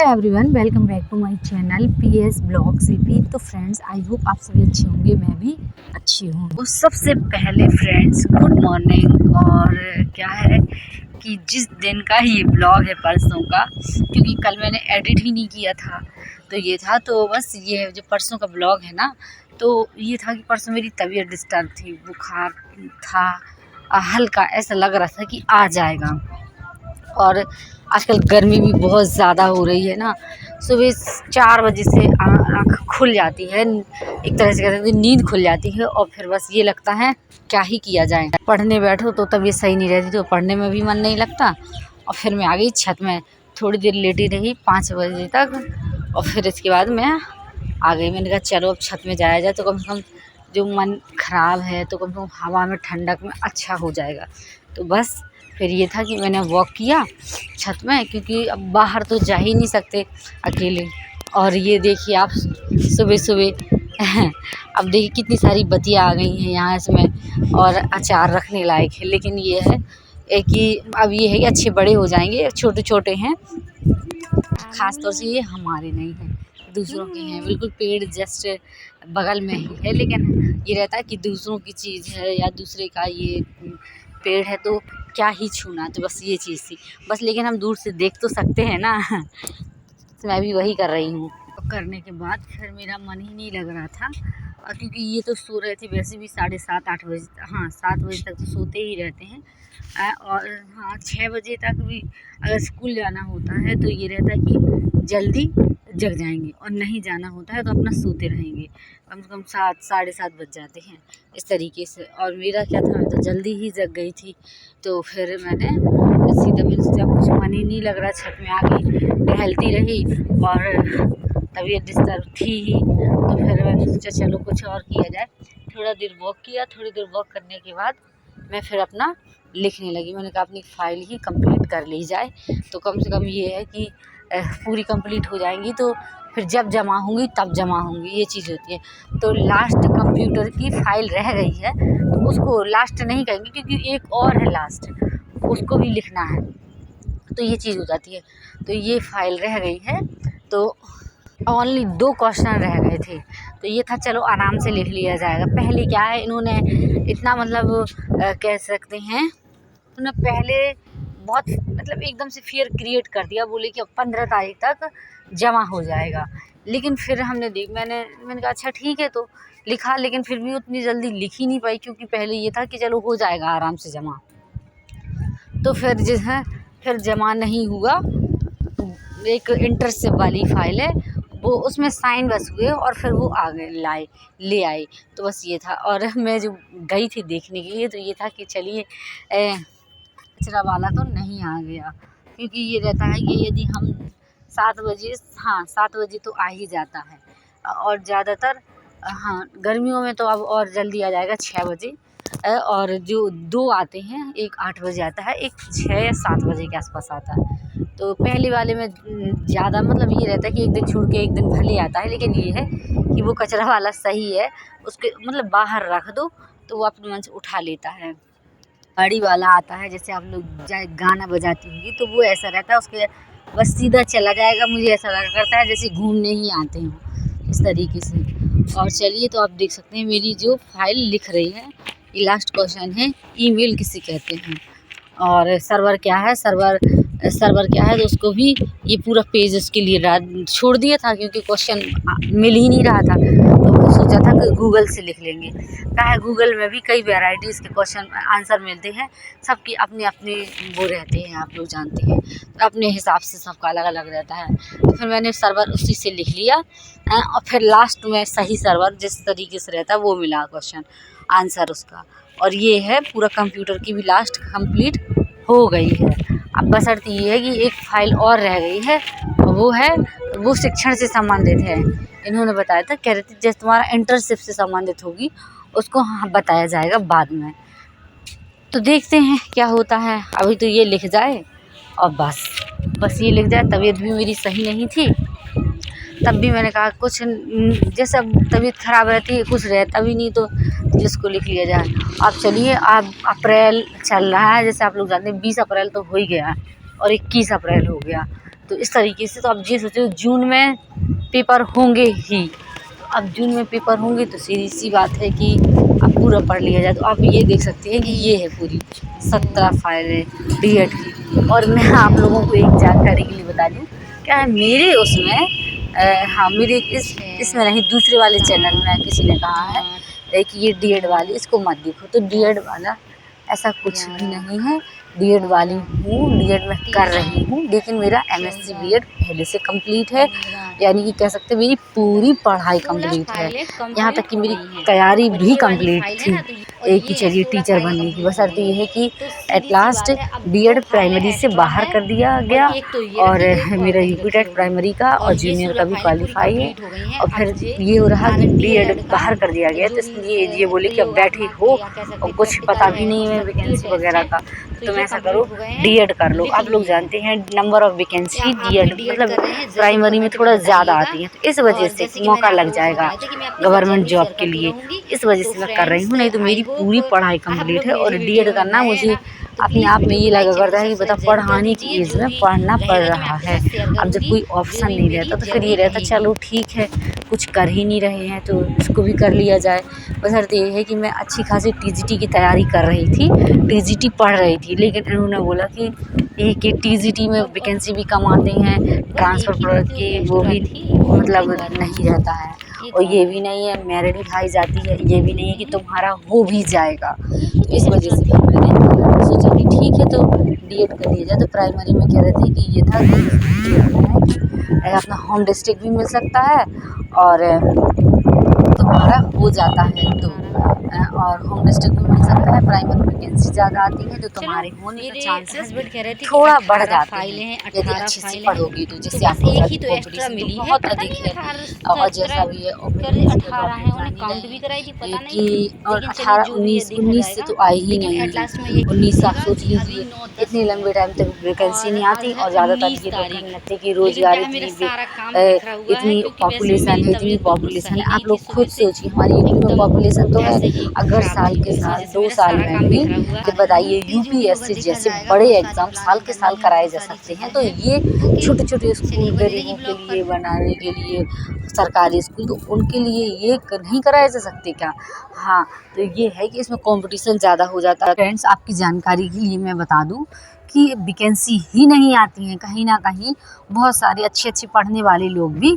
Everyone, welcome back to my channel PS blog CP. तो friends, I hope आप सभी अच्छे होंगे, मैं भी अच्छी हूँ। तो सबसे पहले फ्रेंड्स, गुड मॉर्निंग। और क्या है कि जिस दिन का ये ब्लॉग है परसों का, क्योंकि कल मैंने एडिट ही नहीं किया था तो ये था, तो बस ये जो परसों का ब्लॉग है ना, तो ये था कि परसों मेरी तबीयत डिस्टर्ब थी, बुखार था हल्का, ऐसा लग रहा था कि आ जाएगा। और आजकल गर्मी भी बहुत ज़्यादा हो रही है ना, सुबह 4 बजे से आँख खुल जाती है, एक तरह से कहते हैं नींद खुल जाती है, और फिर बस ये लगता है क्या ही किया जाए। पढ़ने बैठो तो तबीयत सही नहीं रहती, तो पढ़ने में भी मन नहीं लगता। और फिर मैं आ गई छत में, थोड़ी देर लेटी रही 5 बजे तक, और फिर इसके बाद मैं आ गई। मैंने कहा चलो अब छत में जाया जाए, तो कम से कम जो मन ख़राब है तो कम से कम हवा में ठंडक में अच्छा हो जाएगा। तो बस फिर ये था कि मैंने वॉक किया छत में, क्योंकि अब बाहर तो जा ही नहीं सकते अकेले। और ये देखिए आप, सुबह सुबह अब देखिए कितनी सारी बत्तियाँ आ गई हैं यहाँ इसमें, और अचार रखने लायक है। लेकिन ये है कि अब ये है कि अच्छे बड़े हो जाएंगे, छोटे छोटे हैं, ख़ास तौर से ये हमारे नहीं हैं, दूसरों के हैं। बिल्कुल पेड़ जस्ट बगल में ही है, लेकिन ये रहता है कि दूसरों की चीज़ है या दूसरे का ये पेड़ है तो क्या ही छूना, तो बस ये चीज़ थी बस। लेकिन हम दूर से देख तो सकते हैं ना। तो मैं भी वही कर रही हूँ। करने के बाद फिर मेरा मन ही नहीं लग रहा था, और क्योंकि ये तो सो रहे थे वैसे भी 7:30-8 बजे, हाँ 7 बजे तक तो सोते ही रहते हैं। और हाँ 6 बजे तक भी अगर स्कूल जाना होता है तो ये रहता है कि जल्दी जग जाएंगे, और नहीं जाना होता है तो अपना सोते रहेंगे। कम से कम 7-7:30 बज जाते हैं इस तरीके से। और मेरा क्या था, मैं तो जल्दी ही जग गई थी। तो फिर मैंने मैंने सोचा कुछ मन ही नहीं लग रहा, छत में आ गई, टहलती रही, और तबीयत डिस्टर्ब थी ही, तो फिर मैंने सोचा चलो कुछ और किया जाए। थोड़ा देर वॉक किया, थोड़ी देर वॉक करने के बाद मैं फिर अपना लिखने लगी। मैंने कहा अपनी फ़ाइल ही कंप्लीट कर ली जाए, तो कम से कम ये है कि पूरी कंप्लीट हो जाएंगी, तो फिर जब जमा होंगी तब जमा होंगी, ये चीज़ होती है। तो लास्ट कंप्यूटर की फ़ाइल रह गई है, तो उसको लास्ट नहीं कहेंगे, क्योंकि एक और है लास्ट, उसको भी लिखना है, तो ये चीज़ हो जाती है। तो ये फ़ाइल रह गई है, तो ओनली 2 क्वेश्चन रह गए थे, तो ये था चलो आराम से लिख लिया जाएगा। पहले क्या है, इन्होंने इतना मतलब कह सकते हैं, उन्होंने पहले बहुत मतलब एकदम से फियर क्रिएट कर दिया, बोले कि अब 15 तारीख तक जमा हो जाएगा। लेकिन फिर मैंने कहा अच्छा ठीक है, तो लिखा, लेकिन फिर भी उतनी जल्दी लिख ही नहीं पाई, क्योंकि पहले ये था कि चलो हो जाएगा आराम से जमा। तो फिर जो है फिर जमा नहीं हुआ। एक इंटर्नशिप वाली फ़ाइल है वो, उसमें साइन बस हुए, और फिर वो आ गए ले आई, तो बस ये था। और मैं जो गई थी देखने के लिए, तो ये था कि चलिए कचरा वाला तो नहीं आ गया, क्योंकि ये रहता है कि यदि हम 7 बजे, हाँ 7 बजे तो आ ही जाता है, और ज़्यादातर हाँ गर्मियों में तो अब और जल्दी आ जाएगा 6 बजे। और जो 2 आते हैं, एक 8 बजे आता है, एक 6 या 7 बजे के आसपास आता है। तो पहले वाले में ज़्यादा मतलब ये रहता है कि एक दिन छूट के एक दिन भले आता है, लेकिन ये है कि वो कचरा वाला सही है, उसके मतलब बाहर रख दो तो वो अपने मन से उठा लेता है। गाड़ी वाला आता है, जैसे आप लोग गाना बजाती होंगी, तो वो ऐसा रहता है, उसके बस सीधा चला जाएगा। मुझे ऐसा लगा करता है जैसे घूमने ही आते हों, इस तरीके से। और चलिए, तो आप देख सकते हैं मेरी जो फाइल लिख रही है, ये लास्ट क्वेश्चन है, ईमेल किसे कहते हैं, और सर्वर क्या है, सर्वर क्या है, तो उसको भी ये पूरा पेज उसके लिए छोड़ दिया था, क्योंकि क्वेश्चन मिल ही नहीं रहा था, तो सोचा था कि गूगल से लिख लेंगे। क्या है, गूगल में भी कई वैराइटीज़ के क्वेश्चन आंसर मिलते हैं, सबकी अपनी अपनी वो रहते हैं, आप लोग जानते हैं, तो अपने हिसाब से सबका अलग अलग रहता है। तो फिर मैंने सर्वर उसी से लिख लिया, और फिर लास्ट में सही सर्वर जिस तरीके से रहता है वो मिला क्वेश्चन आंसर उसका। और ये है पूरा कंप्यूटर की भी लास्ट कंप्लीट हो गई है। अब बशर्ते ये है कि एक फ़ाइल और रह गई है, वो शिक्षण से संबंधित है। इन्होंने बताया था, कह रहे थे जैसे तुम्हारा इंटर्नशिप से संबंधित होगी, उसको हाँ बताया जाएगा बाद में। तो देखते हैं क्या होता है, अभी तो ये लिख जाए, और बस ये लिख जाए। तबीयत भी मेरी सही नहीं थी, तब भी मैंने कहा कुछ जैसे अब तबीयत ख़राब रहती है, कुछ रहता भी नहीं, तो जिसको लिख लिया जाए। अब चलिए, अब अप्रैल चल रहा है, जैसे आप लोग जानते हैं 20 अप्रैल तो हो ही गया, और 21 अप्रैल हो गया, तो इस तरीके से तो अब ये सोचो जून में पेपर होंगे ही, अब जून में पेपर होंगे तो सीधी सी बात है कि अब पूरा पढ़ लिया जाए। तो आप ये देख सकते हैं कि ये है पूरी 17 फाइलें बीएड की। और मैं आप लोगों को एक जानकारी के लिए बता दूं, क्या है मेरे उसमें हाँ मेरे इसमें नहीं, दूसरे वाले चैनल में किसी ने कहा है कि ये डीएड वाली इसको मत देखो, तो डीएड वाला ऐसा कुछ भी नहीं है। डीएड वाली हूँ, डीएड में कर रही हूँ, लेकिन मेरा एमएससी बीएड पहले से कंप्लीट है, यानी कि कह सकते हैं मेरी पूरी पढ़ाई कंप्लीट है। यहाँ तक कि मेरी तैयारी भी कंप्लीट थी एक ही चलिए टीचर बनने की। बस अर्थ ये है कि एट लास्ट बीएड प्राइमरी से बाहर कर दिया गया और मेरा यूपीटेट प्राइमरी का और जूनियर का भी क्वालिफाई है, और फिर ये हो रहा कि बीएड बाहर कर दिया गया। तो इसलिए ये बोले कि अब बैठे हो और कुछ पता भी नहीं है वैकेंसी वगैरह का, तो तुम ऐसा करो डीएड कर लो। आप लोग जानते हैं नंबर ऑफ वैकेंसी डीएड मतलब प्राइमरी में थोड़ा ज़्यादा आती है, तो इस वजह से मौका लग जाएगा गवर्नमेंट जॉब के लिए, इस वजह से मैं कर रही हूँ। नहीं तो मेरी पूरी पढ़ाई कंप्लीट है, और डीएड करना मुझे अपने आप में ये लगा करता है कि बता पढ़ाने की एज में पढ़ना पड़ रहा है। अब जब कोई ऑप्शन नहीं रहता तो फिर ये रहता चलो ठीक है कुछ कर ही नहीं रहे हैं तो इसको भी कर लिया जाए। बस अर्थ ये है कि मैं अच्छी खासी टीजीटी की तैयारी कर रही थी, टीजीटी पढ़ रही थी, लेकिन इन्होंने बोला कि टीजीटी में वैकेंसी भी कम आते हैं, ट्रांसफ़र के वो भी मतलब नहीं रहता है, और ये भी नहीं है मेरिट उठाई जाती है, ये भी नहीं है कि तुम्हारा हो भी जाएगा। तो इस वजह से फिर मैंने सोचा कि ठीक है तो डीएड कर लिया जाए। तो प्राइमरी में कह रहे थे कि ये था कि अपना होम डिस्ट्रिक्ट भी मिल सकता है और तुम्हारा हो जाता है, तो और होम डिस्ट्रिक्ट भी मिल सकता है, प्राइमरी वैकेंसी ज़्यादा आती है तो तुम्हारे होने का चांसेस थोड़ा बढ़ जाते हैं यदि अच्छे से पढ़ोगी तो। जैसे आपको कॉम्पिटिशन तो बहुत अधिक है, और जैसा भी है कि और 18 19 से तो आई ही नहीं है। 19 आप सोच लीजिए इतने लंबे टाइम तक वैकेंसी नहीं आती, और ज़्यादातर ये लोग लगते कि रोजगार इतनी पॉपुलेशन है। आप लोग खुद सोचिए हमारी यूपी में पॉपुलेशन तो है, अगर साल के साल 2 साल में भी तो बताइए यूपीएससी जैसे बड़े एग्ज़ाम साल के साल कराए जा सकते हैं, तो ये छोटे छोटे स्कूल गरीबों के लिए बनाने के लिए सरकारी स्कूल तो उनके लिए ये नहीं कराए जा सकते क्या? हाँ, तो ये है कि इसमें कंपटीशन ज़्यादा हो जाता है। फ्रेंड्स आपकी जानकारी के लिए मैं बता दूं कि वैकेंसी ही नहीं आती हैं, कहीं ना कहीं बहुत सारे अच्छे पढ़ने वाले लोग भी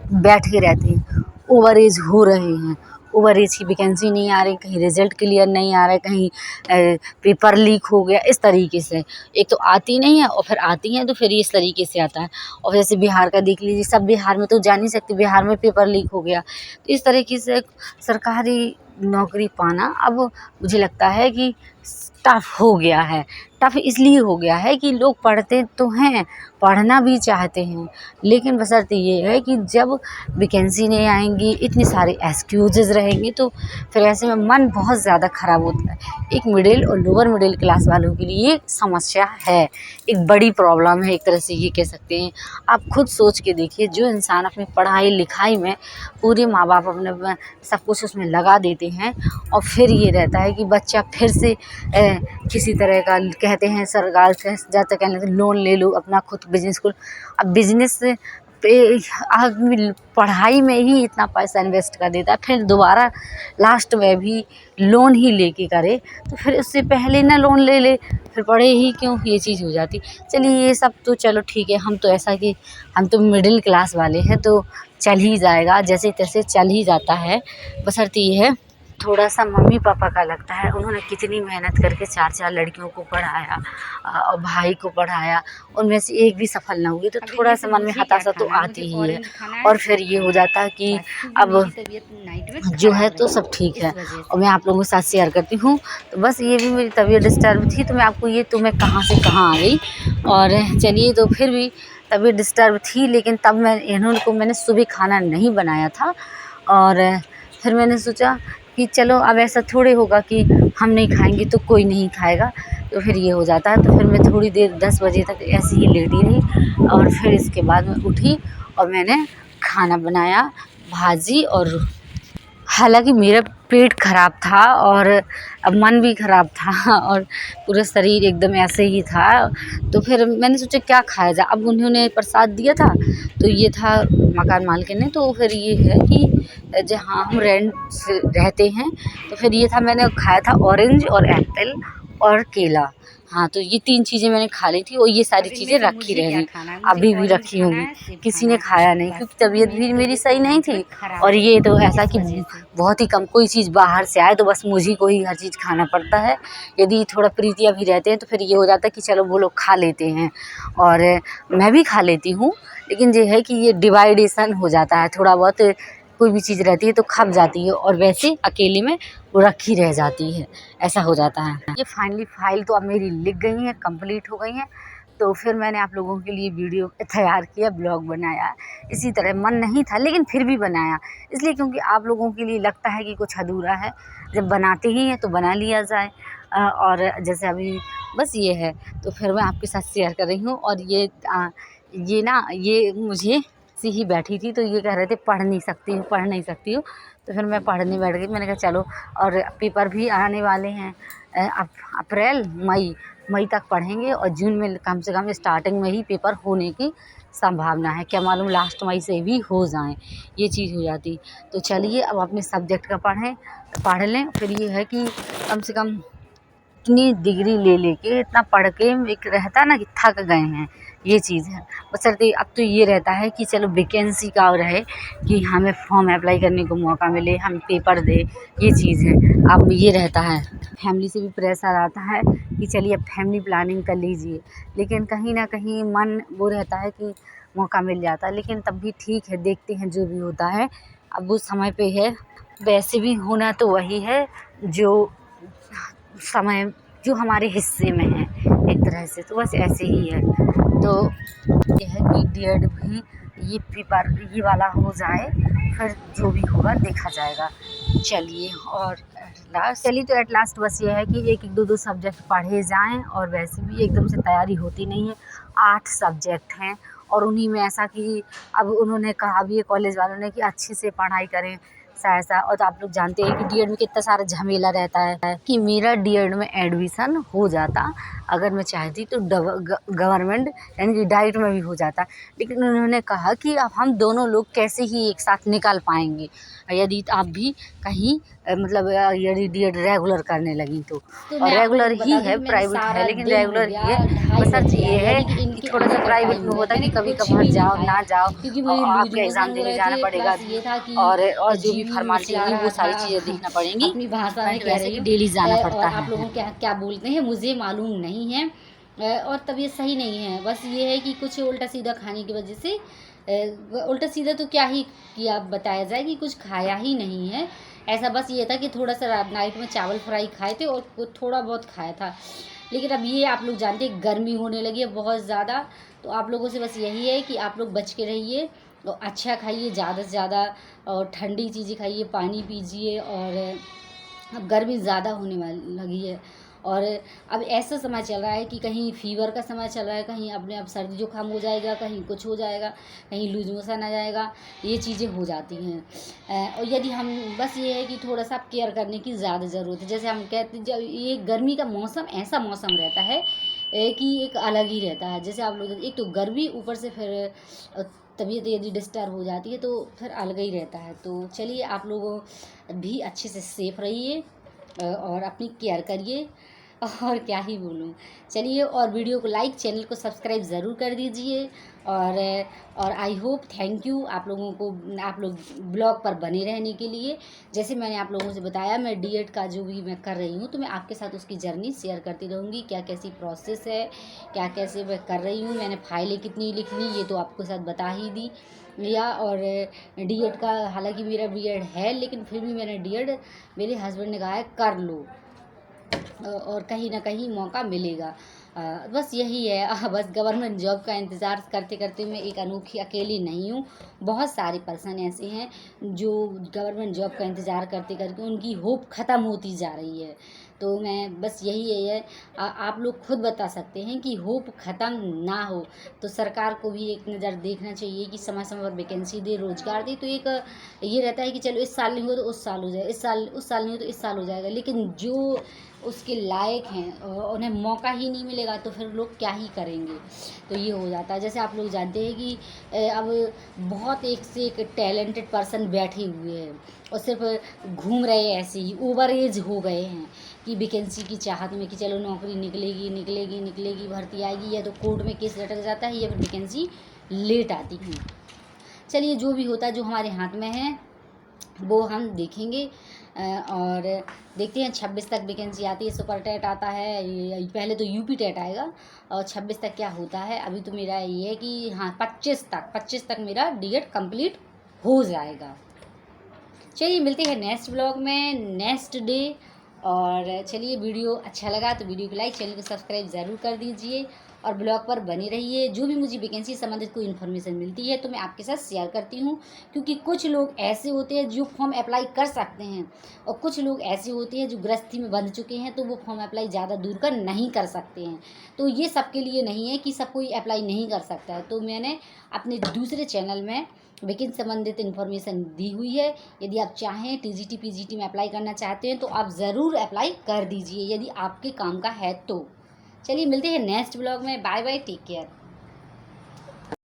बैठे रहते हैं, ओवर एज हो रहे हैं, ओवर एज की वैकेंसी नहीं आ रही, कहीं रिजल्ट क्लियर नहीं आ रहा है, कहीं पेपर लीक हो गया, इस तरीके से एक तो आती नहीं है और फिर आती हैं तो फिर इस तरीके से आता है। और जैसे बिहार का देख लीजिए, सब बिहार में तो जा नहीं सकते, बिहार में पेपर लीक हो गया, तो इस तरीके से सरकारी नौकरी पाना अब मुझे लगता है कि टफ हो गया है। टफ इसलिए हो गया है कि लोग पढ़ते तो हैं, पढ़ना भी चाहते हैं, लेकिन बशर्ते ये है कि जब वैकेंसी नहीं आएंगी, इतने सारे एक्सक्यूजेज़ रहेंगे, तो फिर ऐसे में मन बहुत ज़्यादा ख़राब होता है। एक मिडिल और लोअर मिडिल क्लास वालों के लिए ये समस्या है, एक बड़ी प्रॉब्लम है, एक तरह से ये कह सकते हैं। आप खुद सोच के देखिए, जो इंसान अपनी पढ़ाई लिखाई में पूरे माँ बाप अपने सब कुछ उसमें लगा देते हैं, और फिर ये रहता है कि बच्चा फिर से किसी तरह का कहते हैं सरकार से ज़्यादा कहने लगते लोन ले लो अपना खुद बिजनेस खोलो। अब बिजनेस पे आदमी पढ़ाई में ही इतना पैसा इन्वेस्ट कर देता है, फिर दोबारा लास्ट में भी लोन ही लेके करे, तो फिर उससे पहले ना लोन ले ले, फिर पढ़े ही क्यों, ये चीज़ हो जाती। चलिए ये सब तो चलो ठीक है, हम तो ऐसा कि हम तो मिडिल क्लास वाले हैं तो चल ही जाएगा, जैसे तैसे चल ही जाता है। बशर्ते ये है थोड़ा सा मम्मी पापा का लगता है, उन्होंने कितनी मेहनत करके 4 लड़कियों को पढ़ाया और भाई को पढ़ाया, उनमें से एक भी सफल ना हुई, तो थोड़ा सा मन में हताशा तो आती ही है। और फिर ये हो जाता है कि अब जो है तो सब ठीक है, और मैं आप लोगों के साथ शेयर करती हूँ। तो बस ये भी मेरी तबीयत डिस्टर्ब थी, तो मैं आपको ये तो मैं कहाँ से कहाँ आ गई। और चलिए तो फिर भी तबीयत डिस्टर्ब थी, लेकिन तब मैंने सुबह खाना नहीं बनाया था, और फिर मैंने सोचा कि चलो अब ऐसा थोड़े होगा कि हम नहीं खाएंगे तो कोई नहीं खाएगा, तो फिर ये हो जाता है। तो फिर मैं थोड़ी देर 10 बजे तक ऐसे ही लेटी रही, और फिर इसके बाद मैं उठी और मैंने खाना बनाया, भाजी और हालांकि मेरा पेट खराब था और अब मन भी खराब था और पूरा शरीर एकदम ऐसे ही था। तो फिर मैंने सोचा क्या खाया जाए। अब उन्होंने प्रसाद दिया था तो ये था मकान मालिक ने, तो फिर ये है कि जहाँ हम रेंट से रहते हैं तो फिर ये था, मैंने खाया था ऑरेंज और एप्पल और केला। हाँ, तो ये 3 चीज़ें मैंने खा ली थी और ये सारी चीज़ें रखी रह गई, अभी भी रखी होंगी, किसी ने खाया नहीं क्योंकि तबीयत भी मेरी सही नहीं थी। और ये तो ऐसा कि बहुत ही कम कोई चीज़ बाहर से आए तो बस मुझी को ही हर चीज़ खाना पड़ता है। यदि थोड़ा प्रीतिया भी रहते हैं तो फिर ये हो जाता है कि चलो वो लोग खा लेते हैं और मैं भी खा लेती हूँ, लेकिन ये है कि ये डिवाइडेशन हो जाता है, थोड़ा बहुत कोई भी चीज़ रहती है तो खप जाती है और वैसे अकेले में वो रखी रह जाती है, ऐसा हो जाता है। ये फाइनली फाइल तो अब मेरी लिख गई है, कंप्लीट हो गई है। तो फिर मैंने आप लोगों के लिए वीडियो तैयार किया, ब्लॉग बनाया। इसी तरह मन नहीं था लेकिन फिर भी बनाया, इसलिए क्योंकि आप लोगों के लिए लगता है कि कुछ अधूरा है, जब बनाते ही हैं तो बना लिया जाए। और जैसे अभी बस ये है तो फिर मैं आपके साथ शेयर कर रही हूँ। और ये ना ये मुझे सी ही बैठी थी तो ये कह रहे थे पढ़ नहीं सकती हूँ, पढ़ नहीं सकती हूँ। तो फिर मैं पढ़ने बैठ गई। मैंने कहा चलो, और पेपर भी आने वाले हैं अप्रैल मई तक पढ़ेंगे और जून में कम से कम स्टार्टिंग में ही पेपर होने की संभावना है, क्या मालूम लास्ट मई से भी हो जाएं, ये चीज़ हो जाती। तो चलिए अब अपने सब्जेक्ट का पढ़ लें। फिर ये है कि कम से कम इतनी डिग्री ले लेके इतना पढ़ के एक रहता ना कि थक गए हैं, ये चीज़ है। बशर्ते अब तो ये रहता है कि चलो वैकेंसी का रहे कि हमें फॉर्म अप्लाई करने को मौका मिले, हम पेपर दें, ये चीज़ है। अब ये रहता है, फैमिली से भी प्रेशर आता है कि चलिए अब फैमिली प्लानिंग कर लीजिए, लेकिन कहीं ना कहीं मन वो रहता है कि मौका मिल जाता है, लेकिन तब भी ठीक है, देखते हैं जो भी होता है, अब वो समय पे है। वैसे भी होना तो वही है जो समय जो हमारे हिस्से में है एक तरह से, तो बस ऐसे ही है। तो यह है कि डीएड भी ये पेपर ये वाला हो जाए, फिर जो भी होगा देखा जाएगा। चलिए और तो एट लास्ट बस ये है कि एक एक दो सब्जेक्ट पढ़े जाएं, और वैसे भी एकदम से तैयारी होती नहीं है। 8 सब्जेक्ट हैं और उन्हीं में ऐसा कि अब उन्होंने कहा भी है कॉलेज वालों ने कि अच्छे से पढ़ाई करें ऐसा। और तो आप लोग जानते हैं कि डीएड में कितना सारा झमेला रहता है कि मेरा डीएड में एडमिशन हो जाता अगर मैं चाहती तो गवर्नमेंट यानी कि डाइट में भी हो जाता, लेकिन उन्होंने कहा कि अब हम दोनों लोग कैसे ही एक साथ निकाल पाएंगे यदि आप भी कहीं मतलब यदि डीएड रेगुलर करने लगी तो और रेगुलर ही है, प्राइवेट है लेकिन रेगुलर ही है। बस सच ये है कि थोड़ा सा प्राइवेट में होता है कि कभी कभार जाओ ना जाओ और आपके एग्ज़ाम देने जाना पड़ेगा और जो भी फरमाइशी होगी वो सारी चीज़ें देखना पड़ेंगी। अपनी भाषा में कह वैसे रही कि हूँ डेली जाना और पड़ता आप है। लोगों क्या क्या बोलते हैं मुझे मालूम नहीं है। और तबीयत सही नहीं है, बस ये है कि कुछ उल्टा सीधा खाने की वजह से उल्टा सीधा तो क्या ही किया बताया जाए कि कुछ खाया ही नहीं है। ऐसा बस ये था कि थोड़ा सा नाइट में चावल फ्राई खाए थे और थोड़ा बहुत खाया था। लेकिन अब ये आप लोग जानते हैं गर्मी होने लगी है बहुत ज़्यादा, तो आप लोगों से बस यही है कि आप लोग बच के रहिए और अच्छा खाइए ज़्यादा से ज़्यादा और ठंडी चीज़ें खाइए, पानी पीजिए। और अब गर्मी ज़्यादा होने वाली लगी है और अब ऐसा समय चल रहा है कि कहीं फीवर का समय चल रहा है, कहीं अपने आप सर्दी जुकाम हो जाएगा, कहीं कुछ हो जाएगा, कहीं लूज मोशन आ जाएगा, ये चीज़ें हो जाती हैं। और यदि हम बस ये है कि थोड़ा सा केयर करने की ज़्यादा ज़रूरत है। जैसे हम कहते हैं जब ये गर्मी का मौसम ऐसा मौसम रहता है कि एक अलग ही रहता है। जैसे आप लोग एक तो गर्मी ऊपर से फिर तबीयत यदि डिस्टर्ब हो जाती है तो फिर अलग ही रहता है। तो चलिए आप लोगों भी अच्छे से सेफ रहिए और अपनी केयर करिए और क्या ही बोलूँ। चलिए और वीडियो को लाइक, चैनल को सब्सक्राइब ज़रूर कर दीजिए। और आई होप थैंक यू आप लोगों को, आप लोग ब्लॉग पर बने रहने के लिए। जैसे मैंने आप लोगों से बताया मैं डीएड का जो भी मैं कर रही हूँ तो मैं आपके साथ उसकी जर्नी शेयर करती रहूँगी, क्या कैसी प्रोसेस है, क्या कैसे मैं कर रही हूँ, मैंने फाइलें कितनी लिख ली ये तो आपके साथ बता ही दी या। और डीएड का हालांकि मेरा बीएड है लेकिन फिर भी मैंने डीएड, मेरे हस्बैंड ने कहा है कर लो और कहीं ना कहीं मौका मिलेगा। बस यही है। बस गवर्नमेंट जॉब का इंतज़ार करते करते मैं एक अनोखी अकेली नहीं हूँ, बहुत सारे पर्सन ऐसे हैं जो गवर्नमेंट जॉब का इंतज़ार करते करके उनकी होप ख़त्म होती जा रही है। तो मैं बस यही है आप लोग खुद बता सकते हैं कि होप ख़त्म ना हो। तो सरकार को भी एक नज़र देखना चाहिए कि समय समय पर वैकेंसी दे, रोज़गार दे। तो एक ये रहता है कि चलो इस साल नहीं हुआ तो उस साल हो जाए, इस साल उस साल नहीं हुआ तो इस साल हो जाएगा, लेकिन जो उसके लायक हैं उन्हें मौका ही नहीं मिलेगा तो फिर लोग क्या ही करेंगे। तो ये हो जाता है। जैसे आप लोग जानते हैं कि अब बहुत एक से एक टैलेंटेड पर्सन बैठे हुए हैं और सिर्फ घूम रहे हैं, ऐसे ही ओवर एज हो गए हैं कि वैकेंसी की चाहत में कि चलो नौकरी निकलेगी निकलेगी निकलेगी, भर्ती आएगी, या तो कोर्ट में केस लटक जाता है या फिर वैकेंसी लेट आती है। चलिए जो भी होता है, जो हमारे हाथ में है वो हम देखेंगे। और देखते हैं 26 तक वैकेंसी आती है, सुपर टेट आता है, पहले तो यूपी टेट आएगा और 26 तक क्या होता है। अभी तो मेरा ये है कि हाँ 25 तक मेरा डीएड कंप्लीट हो जाएगा। चलिए मिलते हैं नेक्स्ट ब्लॉग में नेक्स्ट डे। और चलिए वीडियो अच्छा लगा तो वीडियो को लाइक, चैनल को सब्सक्राइब ज़रूर कर दीजिए और ब्लॉग पर बने रहिए। जो भी मुझे वैकेंसी संबंधित कोई इन्फॉर्मेशन मिलती है तो मैं आपके साथ शेयर करती हूँ, क्योंकि कुछ लोग ऐसे होते हैं जो फॉर्म अप्लाई कर सकते हैं और कुछ लोग ऐसे होते हैं जो गृहस्थी में बंध चुके हैं तो वो फॉर्म अप्लाई ज़्यादा दूर का नहीं कर सकते हैं। तो ये सबके लिए नहीं है कि सब कोई अप्लाई नहीं कर सकता है। तो मैंने अपने दूसरे चैनल में वैकेंसी संबंधित इन्फॉर्मेशन दी हुई है। यदि आप चाहें टीजीटी पीजीटी में अप्लाई करना चाहते हैं तो आप ज़रूर अप्लाई कर दीजिए यदि आपके काम का है तो। चलिए मिलते हैं नेक्स्ट ब्लॉग में। Bye bye, take care.